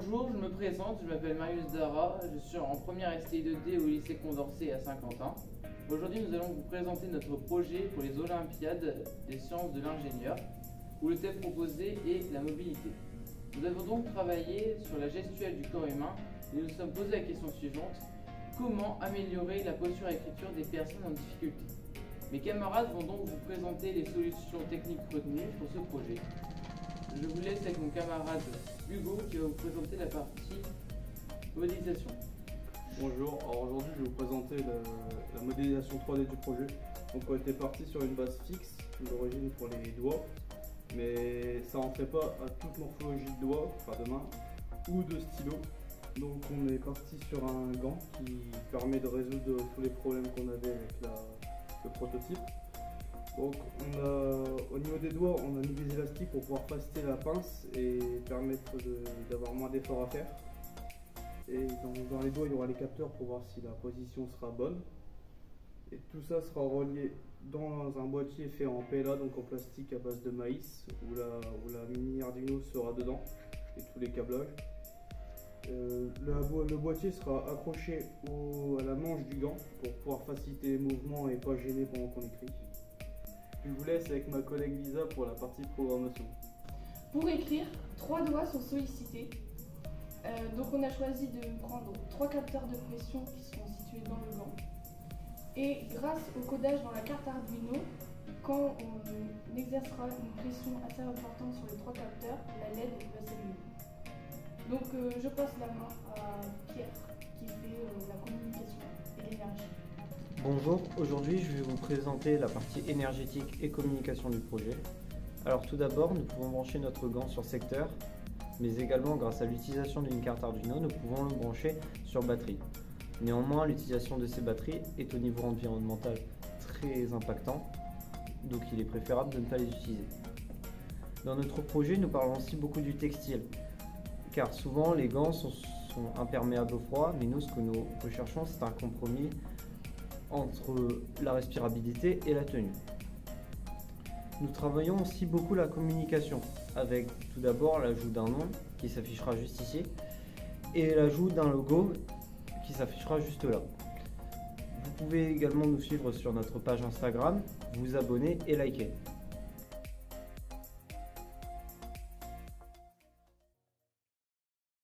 Bonjour, je me présente, je m'appelle Marius Dara, je suis en première STI2D au lycée Condorcet à Saint-Quentin. Aujourd'hui, nous allons vous présenter notre projet pour les Olympiades des sciences de l'ingénieur, où le thème proposé est la mobilité. Nous avons donc travaillé sur la gestuelle du corps humain et nous nous sommes posé la question suivante: comment améliorer la posture-écriture des personnes en difficulté? Mes camarades vont donc vous présenter les solutions techniques retenues pour ce projet. Je vous laisse avec mon camarade Hugo qui va vous présenter la partie modélisation. Bonjour, alors aujourd'hui je vais vous présenter la modélisation 3D du projet. Donc on était parti sur une base fixe d'origine pour les doigts, mais ça rentrait pas à toute morphologie de doigts, enfin de main ou de stylo. Donc on est parti sur un gant qui permet de résoudre tous les problèmes qu'on avait avec le prototype. Donc au niveau des doigts, on a mis des élastiques pour pouvoir faciliter la pince et permettre d'avoir moins d'efforts à faire. Et dans les doigts, il y aura les capteurs pour voir si la position sera bonne. Et tout ça sera relié dans un boîtier fait en PLA, donc en plastique à base de maïs, où la mini Arduino sera dedans et tous les câblages. Le boîtier sera accroché à la manche du gant pour pouvoir faciliter les mouvements et pas gêner pendant qu'on écrit. Je vous laisse avec ma collègue Lisa pour la partie programmation. Pour écrire, 3 doigts sont sollicités. Donc on a choisi de prendre 3 capteurs de pression qui sont situés dans le gant. Et grâce au codage dans la carte Arduino, quand on exercera une pression assez importante sur les 3 capteurs, la LED va s'allumer. Donc je passe la main à Pierre qui fait la communication et l'énergie. Bonjour, aujourd'hui je vais vous présenter la partie énergétique et communication du projet. Alors tout d'abord, nous pouvons brancher notre gant sur secteur, mais également grâce à l'utilisation d'une carte Arduino, nous pouvons le brancher sur batterie. Néanmoins, l'utilisation de ces batteries est au niveau environnemental très impactant, donc il est préférable de ne pas les utiliser. Dans notre projet, nous parlons aussi beaucoup du textile, car souvent les gants sont imperméables au froid, mais nous ce que nous recherchons c'est un compromis entre la respirabilité et la tenue. Nous travaillons aussi beaucoup la communication, avec tout d'abord l'ajout d'un nom qui s'affichera juste ici, et l'ajout d'un logo qui s'affichera juste là. Vous pouvez également nous suivre sur notre page Instagram, vous abonner et liker.